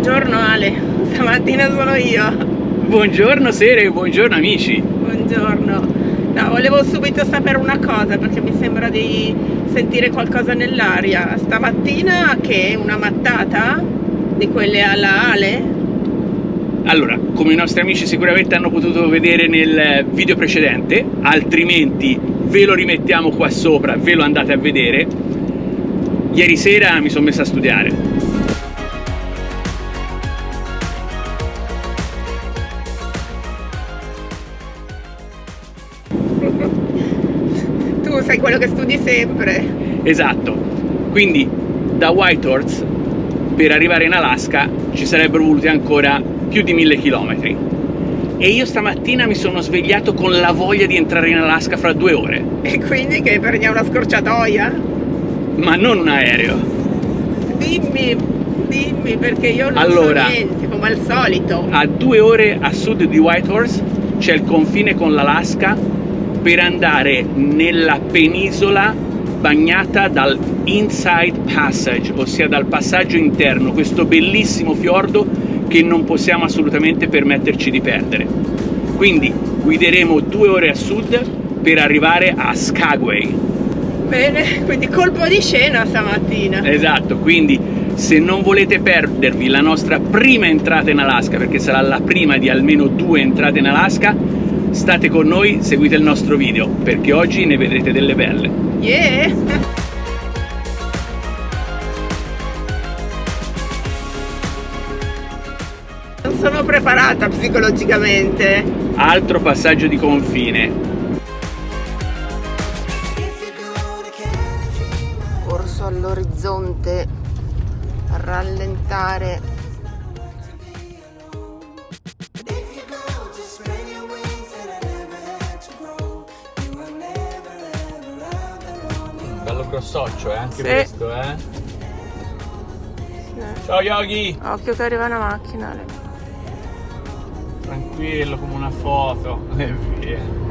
Buongiorno Ale, stamattina sono io. Buongiorno Sere e buongiorno amici. Buongiorno. No, volevo subito sapere una cosa perché mi sembra di sentire qualcosa nell'aria. Stamattina che è una mattata di quelle alla Ale? Allora, come i nostri amici sicuramente hanno potuto vedere nel video precedente, altrimenti ve lo rimettiamo qua sopra, ve lo andate a vedere. Ieri sera mi sono messo a studiare. Tu sei quello che studi sempre. Esatto, quindi da Whitehorse per arrivare in Alaska ci sarebbero voluti ancora più di 1000 chilometri. E io stamattina mi sono svegliato con la voglia di entrare in Alaska fra 2 ore. E quindi che prendiamo una scorciatoia? Ma non un aereo. Dimmi perché io non Allora, so niente, come al solito. A 2 ore a sud di Whitehorse c'è il confine con l'Alaska per andare nella penisola bagnata dal Inside Passage, ossia dal passaggio interno, questo bellissimo fiordo che non possiamo assolutamente permetterci di perdere. Quindi guideremo 2 ore a sud per arrivare a Skagway. Bene, quindi colpo di scena stamattina. Esatto, quindi se non volete perdervi la nostra prima entrata in Alaska, perché sarà la prima di almeno 2 entrate in Alaska, state con noi, seguite il nostro video, perché oggi ne vedrete delle belle. Yeah! Non sono preparata psicologicamente. Altro passaggio di confine. Corso all'orizzonte, rallentare. Bello grossoccio, anche Sì. questo, Ciao Yogi! Occhio che arriva una macchina. Tranquillo come una foto. E via.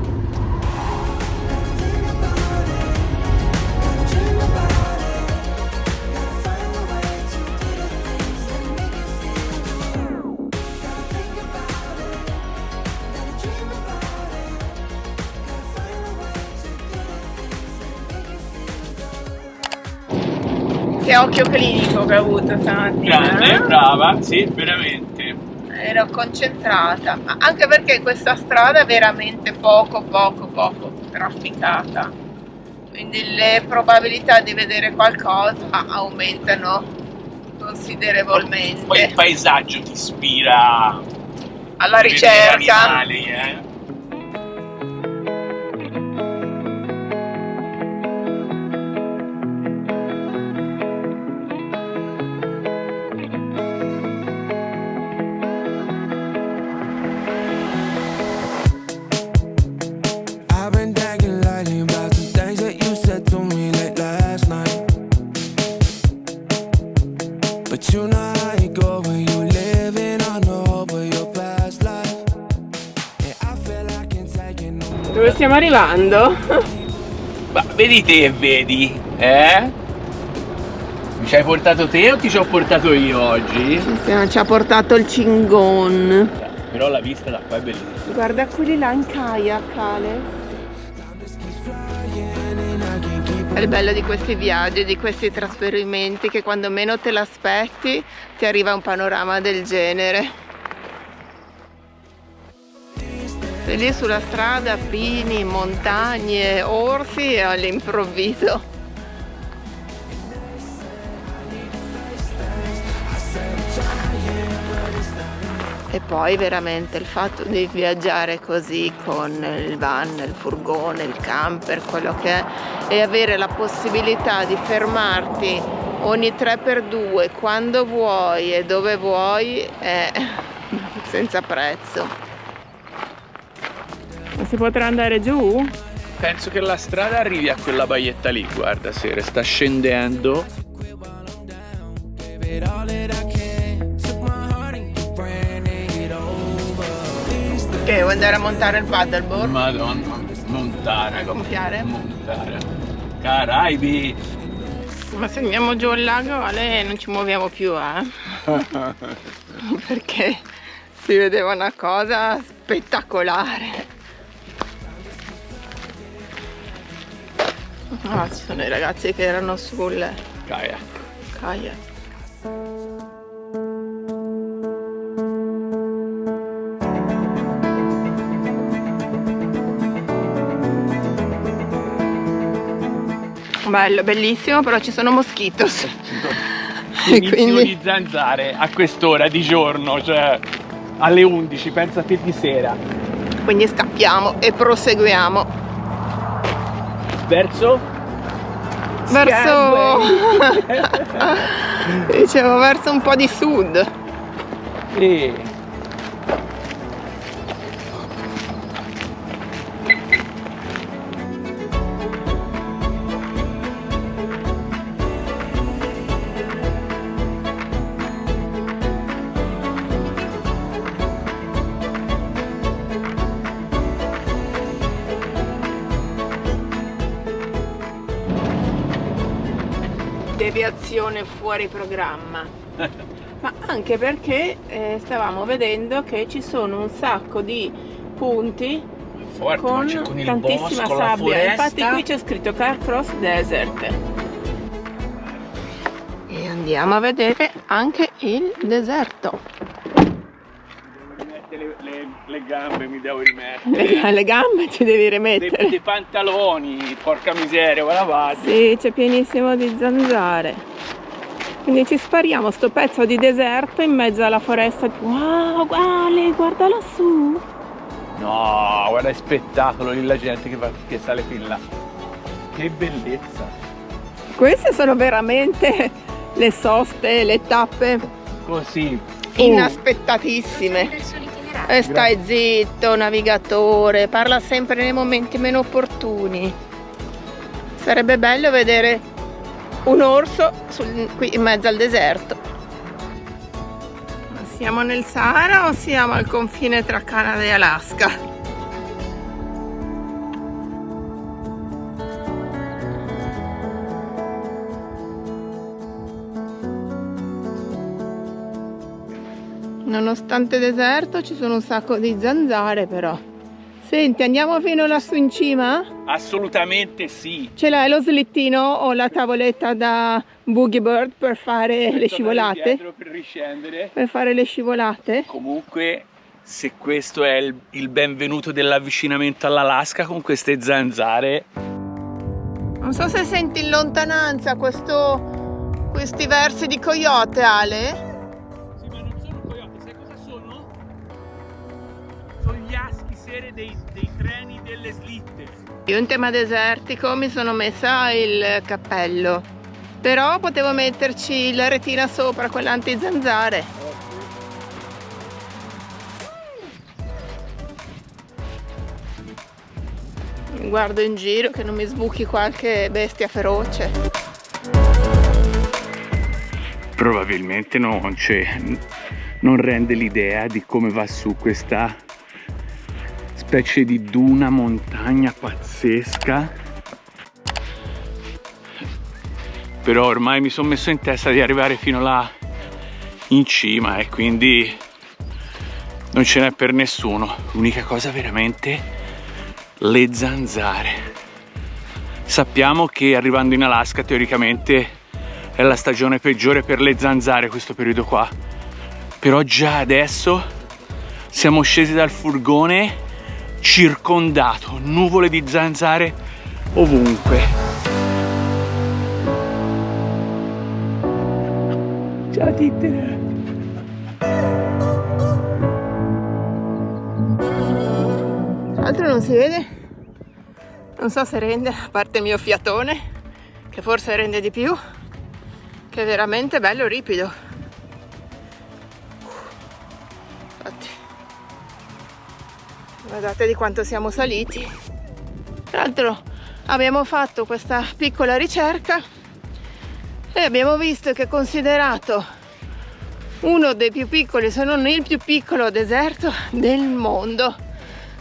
Che occhio clinico che ho avuto stamattina. Grande, brava, sì, veramente. Ero concentrata, ma anche perché questa strada è veramente poco trafficata, quindi le probabilità di vedere qualcosa aumentano considerevolmente. Poi il paesaggio ti ispira Alla a vedere ricerca. animali, Dove stiamo arrivando? Ma vedi te e vedi, Mi ci hai portato te o ti ci ho portato io oggi? Ci ha portato il Cingon. Però la vista da qua è bellissima. Guarda quelli là in kayak, Ale. È il bello di questi viaggi, di questi trasferimenti, che quando meno te l'aspetti ti arriva un panorama del genere. Sei lì sulla strada, pini, montagne, orsi e all'improvviso. E poi veramente il fatto di viaggiare così con il van, il furgone, il camper, quello che è, e avere la possibilità di fermarti ogni 3x2 quando vuoi e dove vuoi è senza prezzo. Ma si potrà andare giù? Penso che la strada arrivi a quella baietta lì, guarda Sere, sta scendendo. Che vuoi andare a montare il paddleboard? Madonna, montare. A gonfiare? Montare. Caraibi! Ma se andiamo giù al lago, Ale, non ci muoviamo più, perché si vedeva una cosa spettacolare. Ah, ci sono i ragazzi che erano sul kayak. Bello, bellissimo, però ci sono mosquitos. Inizio di zanzare a quest'ora di giorno, cioè alle 11, pensa te di sera. Quindi scappiamo e proseguiamo verso dicevo verso un po' di sud. Deviazione fuori programma. Ma anche perché stavamo vedendo che ci sono un sacco di punti con tantissima sabbia. Infatti qui c'è scritto Carcross Desert. E andiamo a vedere anche il deserto. Le gambe mi devo rimettere. Le gambe ti devi rimettere. Dei pantaloni, porca miseria, guarda va. Sì, c'è pienissimo di zanzare. Quindi ci spariamo sto pezzo di deserto in mezzo alla foresta. Wow, guarda lassù. No, guarda il spettacolo lì, la gente che sale fin là. Che bellezza. Queste sono veramente le soste, le tappe così inaspettatissime. E stai zitto, navigatore, parla sempre nei momenti meno opportuni. Sarebbe bello vedere un orso qui in mezzo al deserto. Ma siamo nel Sahara o siamo al confine tra Canada e Alaska? Nonostante deserto ci sono un sacco di zanzare però. Senti, andiamo fino lassù in cima? Assolutamente sì. Ce l'hai lo slittino o la tavoletta da boogie bird per fare le scivolate? Per riscendere. Per fare le scivolate? Comunque, se questo è il benvenuto dell'avvicinamento all'Alaska con queste zanzare. Non so se senti in lontananza questi versi di coyote, Ale. Dei treni delle slitte. Io in tema desertico mi sono messa il cappello, però potevo metterci la retina sopra, quella antizanzare. Mi guardo in giro che non mi sbuchi qualche bestia feroce. Probabilmente non rende l'idea di come va su questa specie di duna montagna pazzesca, però ormai mi sono messo in testa di arrivare fino là in cima e quindi non ce n'è per nessuno. L'unica cosa veramente le zanzare. Sappiamo che arrivando in Alaska teoricamente è la stagione peggiore per le zanzare questo periodo qua, però già adesso siamo scesi dal furgone circondato, nuvole di zanzare ovunque. Ciao Tittera. Tra l'altro non si vede, non so se rende, a parte il mio fiatone, che forse rende di più, che è veramente bello ripido. Infatti, guardate di quanto siamo saliti. Tra l'altro abbiamo fatto questa piccola ricerca e abbiamo visto che è considerato uno dei più piccoli, se non il più piccolo deserto del mondo,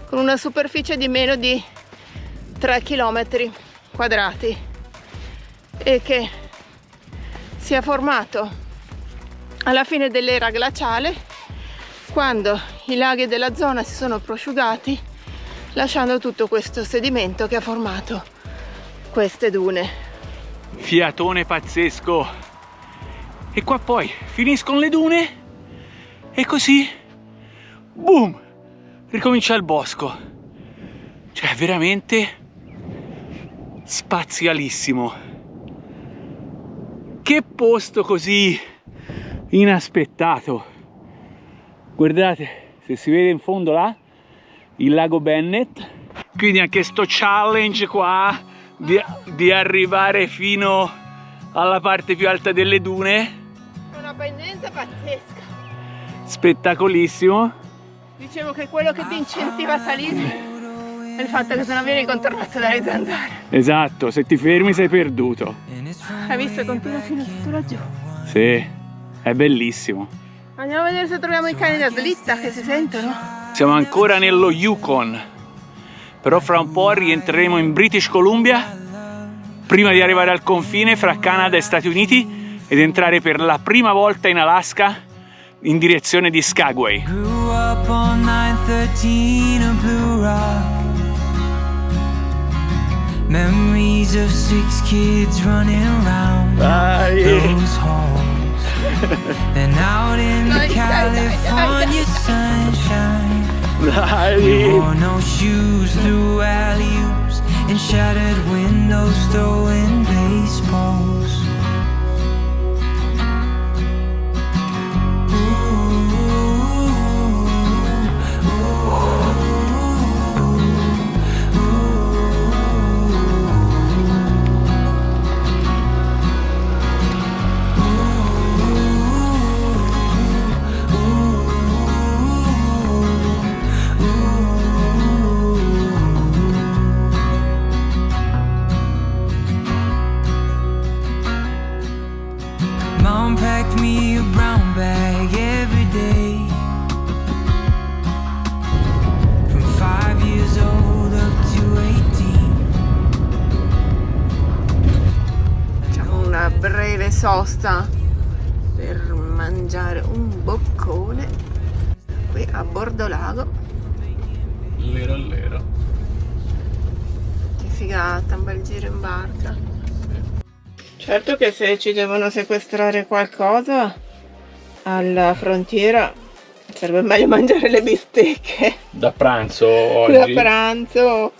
con una superficie di meno di 3 km quadrati e che si è formato alla fine dell'era glaciale, quando i laghi della zona si sono prosciugati, lasciando tutto questo sedimento che ha formato queste dune. Fiatone pazzesco. E qua poi finiscono le dune e così, boom, ricomincia il bosco. Cioè veramente spazialissimo. Che posto così inaspettato. Guardate, se si vede in fondo là il lago Bennett, quindi anche sto challenge qua di arrivare fino alla parte più alta delle dune, Una pendenza pazzesca. spettacolissimo. Dicevo che quello che ti incentiva a salire è il fatto che se non vieni contornato dalle zanzare. Esatto, se ti fermi sei perduto. Hai visto? Continua fino a tutto laggiù. Sì, è bellissimo. Andiamo a vedere se troviamo i cani da dritta che si sentono. Siamo ancora nello Yukon, però fra un po' rientreremo in British Columbia prima di arrivare al confine fra Canada e Stati Uniti ed entrare per la prima volta in Alaska in direzione di Skagway. Grew up on 913 of Blue Rock. Memories of 6 kids running around those halls. And out in the California sunshine, we wore no shoes through alley-oops and shattered windows throwing baseballs. Mom packed me a brown bag every day. From 5 years old up to 18. Facciamo una breve sosta per mangiare un boccone qui a bordo lago. Lero lero. Che figata, un bel giro in barca. Certo che se ci devono sequestrare qualcosa alla frontiera sarebbe meglio mangiare le bistecche Da pranzo da oggi. pranzo,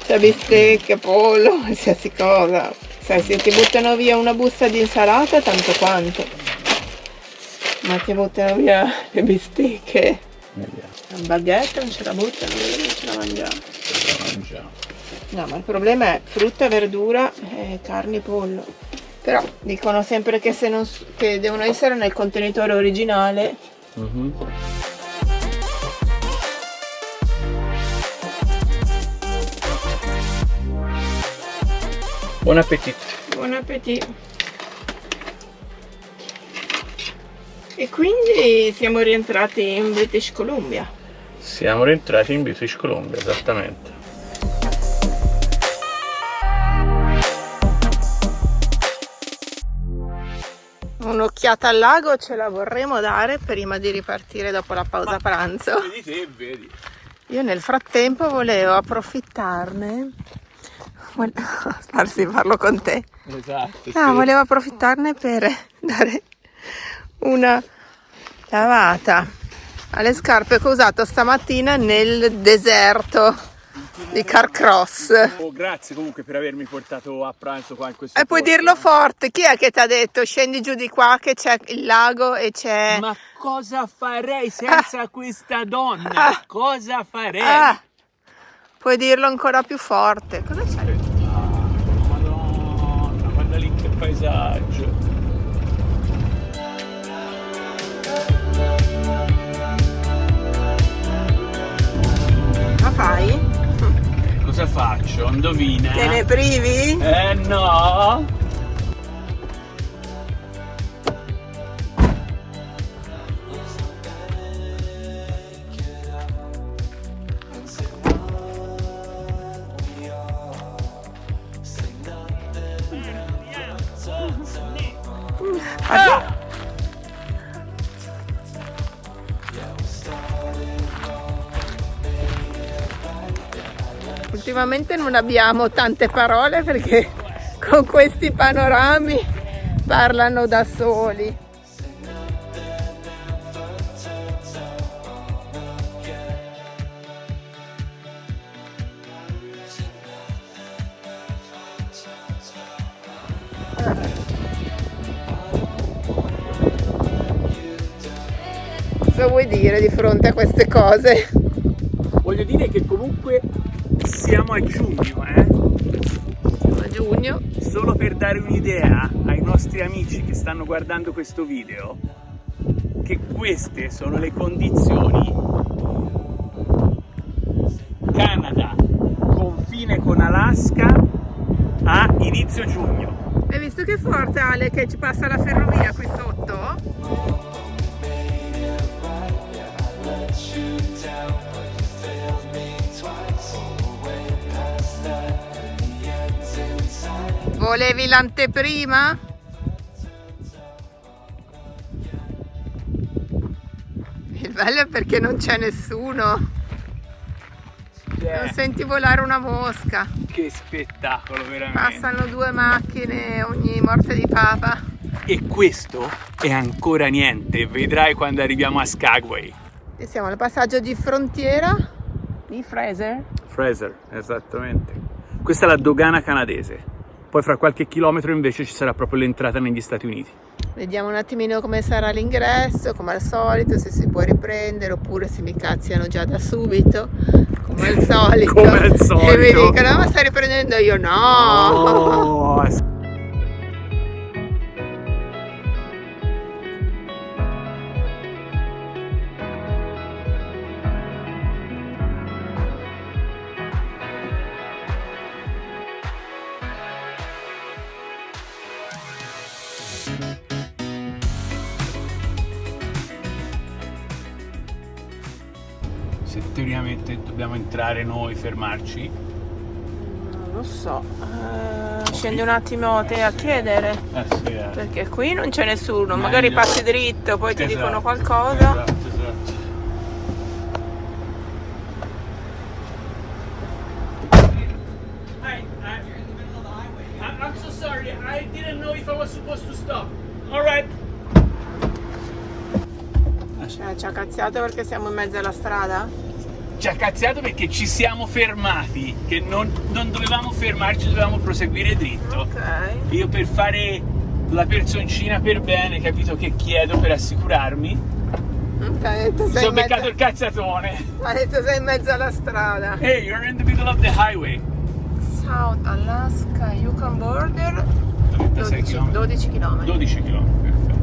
cioè bistecche, pollo, qualsiasi cosa. Sai, se ti buttano via una busta di insalata tanto quanto, ma ti buttano via le bistecche, la baguette non ce la buttano, non ce la mangiamo. No, ma il problema è frutta, verdura, carne e pollo. Però dicono sempre che, se non, che devono essere nel contenitore originale. Buon appetito. Buon appetito. E quindi siamo rientrati in British Columbia. Siamo rientrati in British Columbia, esattamente. Un'occhiata al lago ce la vorremmo dare prima di ripartire dopo la pausa pranzo. Vedi te, vedi. Io nel frattempo volevo approfittarne. Sì, parlo con te. Esatto. No, volevo approfittarne per dare una lavata alle scarpe che ho usato stamattina nel deserto di Carcross. Oh, grazie comunque per avermi portato a pranzo qua in questo E puoi posto. dirlo forte, chi è che ti ha detto scendi giù di qua che c'è il lago e c'è... Ma cosa farei senza questa donna? Cosa farei? Puoi dirlo ancora più forte. Cosa c'è? Madonna, guarda lì che paesaggio. Ma fai? Cosa faccio? Indovina? Te ne privi? No! Ultimamente non abbiamo tante parole perché con questi panorami parlano da soli. Cosa vuoi dire di fronte a queste cose? Voglio dire che comunque siamo a giugno, Siamo a giugno. Solo per dare un'idea ai nostri amici che stanno guardando questo video, che queste sono le condizioni. Canada, confine con Alaska, a inizio giugno. Hai visto che forte, Ale, che ci passa la ferrovia qui sotto? Volevi l'anteprima? Il bello è perché non c'è nessuno. Non senti volare una mosca. Che spettacolo, veramente. Passano 2 macchine ogni morte di papa. E questo è ancora niente, vedrai quando arriviamo a Skagway. E siamo al passaggio di frontiera di Fraser. Fraser, esattamente. Questa è la dogana canadese. Poi fra qualche chilometro invece ci sarà proprio l'entrata negli Stati Uniti. Vediamo un attimino come sarà l'ingresso, come al solito, se si può riprendere oppure se mi cazziano già da subito, come al solito. Come al solito. E mi dicono, ma stai riprendendo? Io no. Oh. Se teoricamente dobbiamo entrare noi, fermarci. Non lo so, scendi un attimo te a chiedere, Sì, perché qui non c'è nessuno, Meglio. magari passi dritto, poi ti dicono Esatto, qualcosa. Esatto. I'm so sorry, I didn't know if I was supposed to stop. All right. Ci ha cazziato perché siamo in mezzo alla strada? Ci ha cazziato perché ci siamo fermati, che non dovevamo fermarci, dovevamo proseguire dritto. Ok. Io per fare la personcina per bene, capito, che chiedo per assicurarmi, Ha detto mi sei sono in mezzo, beccato il cazzatone. ha detto sei in mezzo alla strada. Hey, you're in the middle of the highway. South Alaska, Yukon border, 36 km. 12 km. 12 km, perfetto.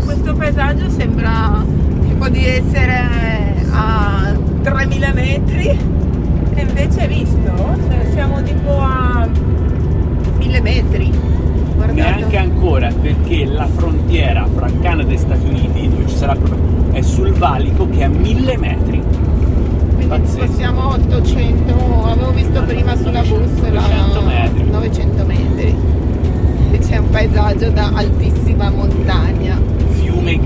Questo paesaggio sembra tipo di essere a 3000 metri e invece hai visto? Siamo tipo a 1000 metri. Guardate. Neanche ancora, perché la frontiera fra Canada e Stati Uniti, dove ci sarà proprio, è sul valico che è a 1000 metri. Quindi Pazzesco. siamo a 800, avevo visto prima sulla bussola 900 metri. 900 metri. E c'è un paesaggio da altissima montagna. Fiume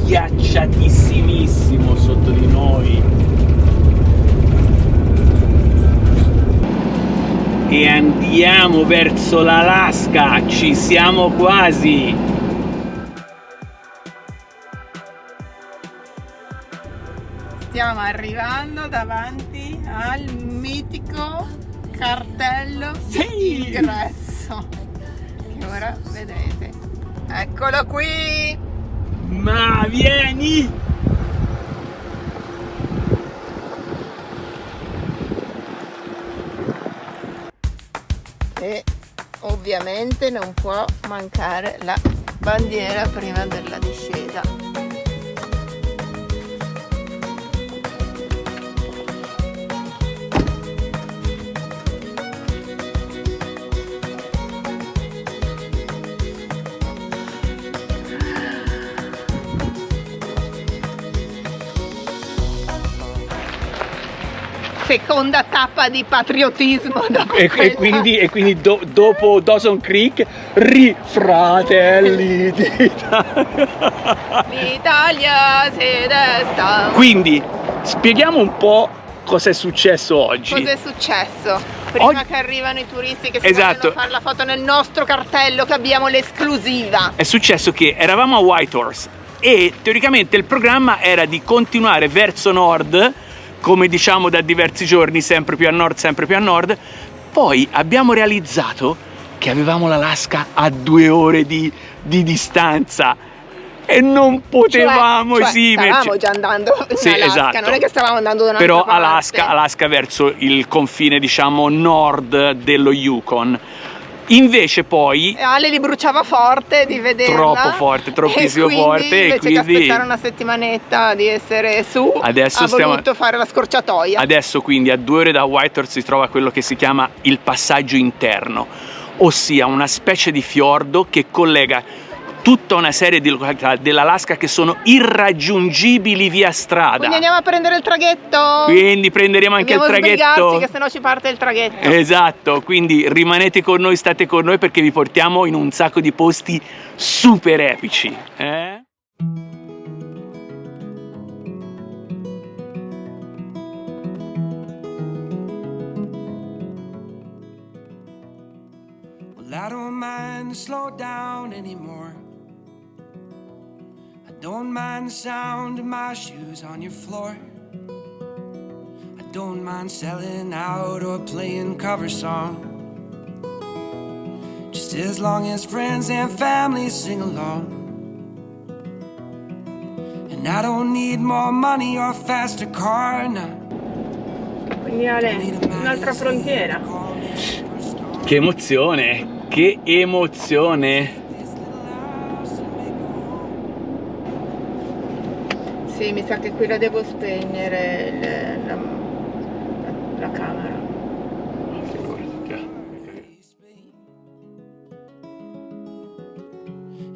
ghiacciatissimissimo sotto di noi. E andiamo verso l'Alaska, ci siamo quasi. Stiamo arrivando davanti al mitico cartello Sì! di ingresso che ora vedete. Eccolo qui! Ma vieni! E ovviamente non può mancare la bandiera prima della discesa. seconda tappa di patriottismo e quindi dopo Dawson Creek, Fratelli d'Italia. L'Italia si desta. Quindi spieghiamo un po' cosa è successo oggi. Cosa è successo? Prima che arrivano i turisti che si vogliono fare la foto nel nostro cartello, che abbiamo l'esclusiva. È successo che eravamo a Whitehorse e teoricamente il programma era di continuare verso nord, come diciamo da diversi giorni, sempre più a nord, sempre più a nord. Poi abbiamo realizzato che avevamo l'Alaska a 2 ore di distanza e non potevamo esimerci. Stavamo già andando in Alaska, esatto. Non è che stavamo andando da un'altra Però parte. Alaska verso il confine, diciamo, nord dello Yukon. Invece poi Ale li bruciava forte di vederla. Troppo forte, troppissimo forte. Invece e quindi che aspettare una settimanetta di essere su, adesso ha voluto fare la scorciatoia. Adesso quindi a 2 ore da Whitehorse si trova quello che si chiama il passaggio interno, ossia una specie di fiordo che collega tutta una serie di località dell'Alaska che sono irraggiungibili via strada. Quindi andiamo a prendere il traghetto. Quindi prenderemo anche il traghetto. Che sennò ci parte il traghetto. Esatto, quindi rimanete con noi, state con noi perché vi portiamo in un sacco di posti super epici. Well, I don't mind to slow down anymore. I don't mind the sound of my shoes on your floor. I don't mind selling out or playing cover song. Just as long as friends and family sing along. And I don't need more money or a faster car now. Quindi Ale, un'altra frontiera. Che emozione, che emozione. Sì, mi sa che qui la devo spegnere la camera.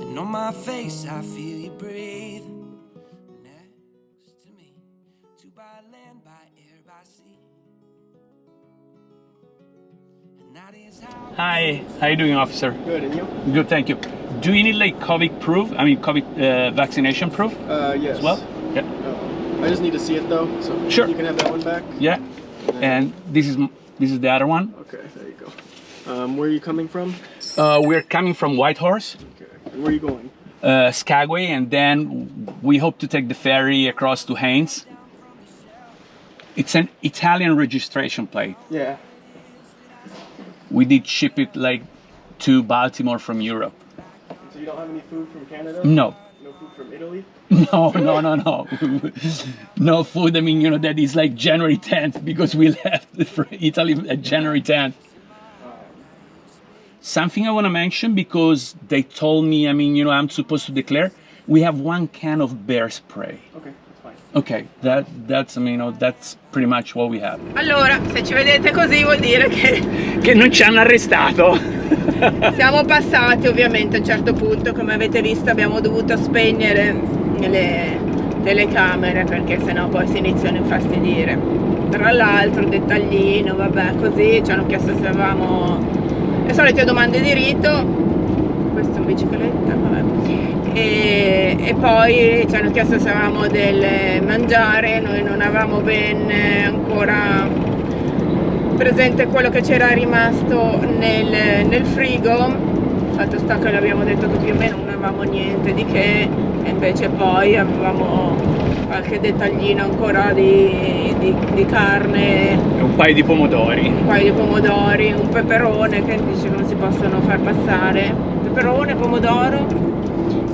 And on my face I feel you breathe next to me. Two by land, by air, by sea. And that is how. Hi, how you doing, officer? Good, and you? Good, thank you. Do you need like COVID proof? I mean, COVID vaccination proof Yes. as well? Yeah. I just need to see it though, so Sure. you can have that one back. Yeah. And this is the other one. Okay, there you go. Where are you coming from? We're coming from Whitehorse, Okay. And where are you going? Skagway, and then we hope to take the ferry across to Haines. It's an Italian registration plate. Yeah. We did ship it like to Baltimore from Europe. So you don't have any food from Canada? No. No food from Italy? No. No food. I mean, that is like January 10th because we left for Italy at January 10th. Something I want to mention because they told me, I mean, I'm supposed to declare, we have 1 can of bear spray. Okay, that's fine. Okay, that's I mean, that's pretty much what we have. Allora, se ci vedete così vuol dire che non ci hanno arrestato. siamo passati. Ovviamente a un certo punto, come avete visto, abbiamo dovuto spegnere le telecamere perché sennò poi si iniziano a infastidire. Tra l'altro, dettaglino, vabbè, così ci hanno chiesto se avevamo le solite domande di rito. Questo è un bicicletta, vabbè. E poi ci hanno chiesto se avevamo del mangiare. Noi non avevamo ben ancora presente quello che c'era rimasto nel frigo. Fatto sta che l'abbiamo detto che più o meno non avevamo niente di che, e invece poi avevamo qualche dettaglino ancora di carne, Un paio di pomodori. un paio di pomodori, un peperone che dice che non si possono far passare, peperone, pomodoro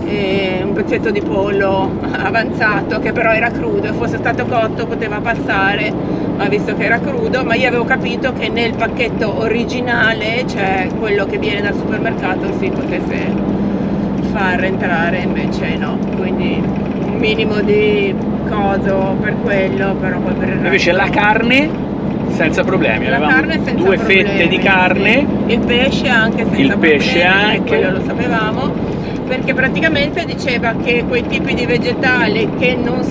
e un pezzetto di pollo avanzato che però era crudo, e fosse stato cotto poteva passare, ma visto che era crudo, ma io avevo capito che nel pacchetto originale, cioè quello che viene dal supermercato, si potesse far entrare, invece no, quindi un minimo di coso per quello, però poi per il resto. Invece la carne senza problemi. La Avevamo carne senza 2 problemi, fette di carne. sì. Il pesce anche senza Il pesce problemi, anche. quello lo sapevamo, perché praticamente diceva che quei tipi di vegetali che non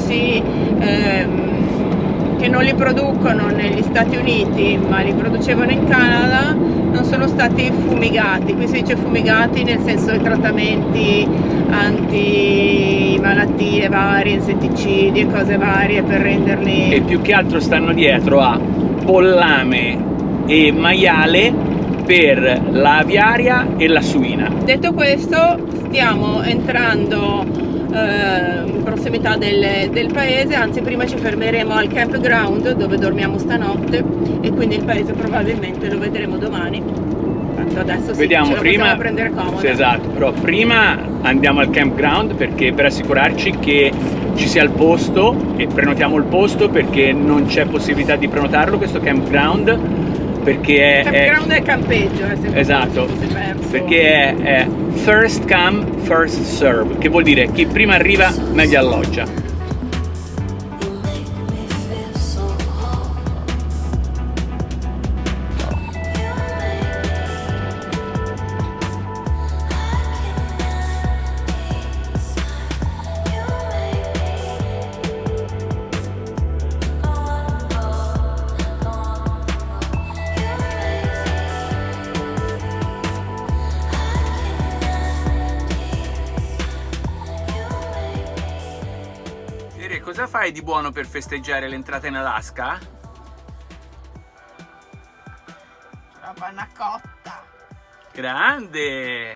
che non li producono negli Stati Uniti ma li producevano in Canada non sono stati fumigati. Qui si dice fumigati nel senso di trattamenti anti-malattie varie, insetticidi e cose varie per renderli... E più che altro stanno dietro a pollame e maiale per la aviaria e la suina. Detto questo, stiamo entrando in prossimità del paese, anzi prima ci fermeremo al campground dove dormiamo stanotte e quindi il paese probabilmente lo vedremo domani. Tanto adesso sì, Vediamo ce lo prima, possiamo prendere comodo. sì, esatto, però prima andiamo al campground perché per assicurarci che ci sia il posto, e prenotiamo il posto perché non c'è possibilità di prenotarlo questo campground, perché Campground è campeggio, sempre esatto, si è perso. perché è first come first serve, che vuol dire chi prima arriva meglio alloggia. Cosa fai di buono per festeggiare l'entrata in Alaska? Roba una cotta. Grande!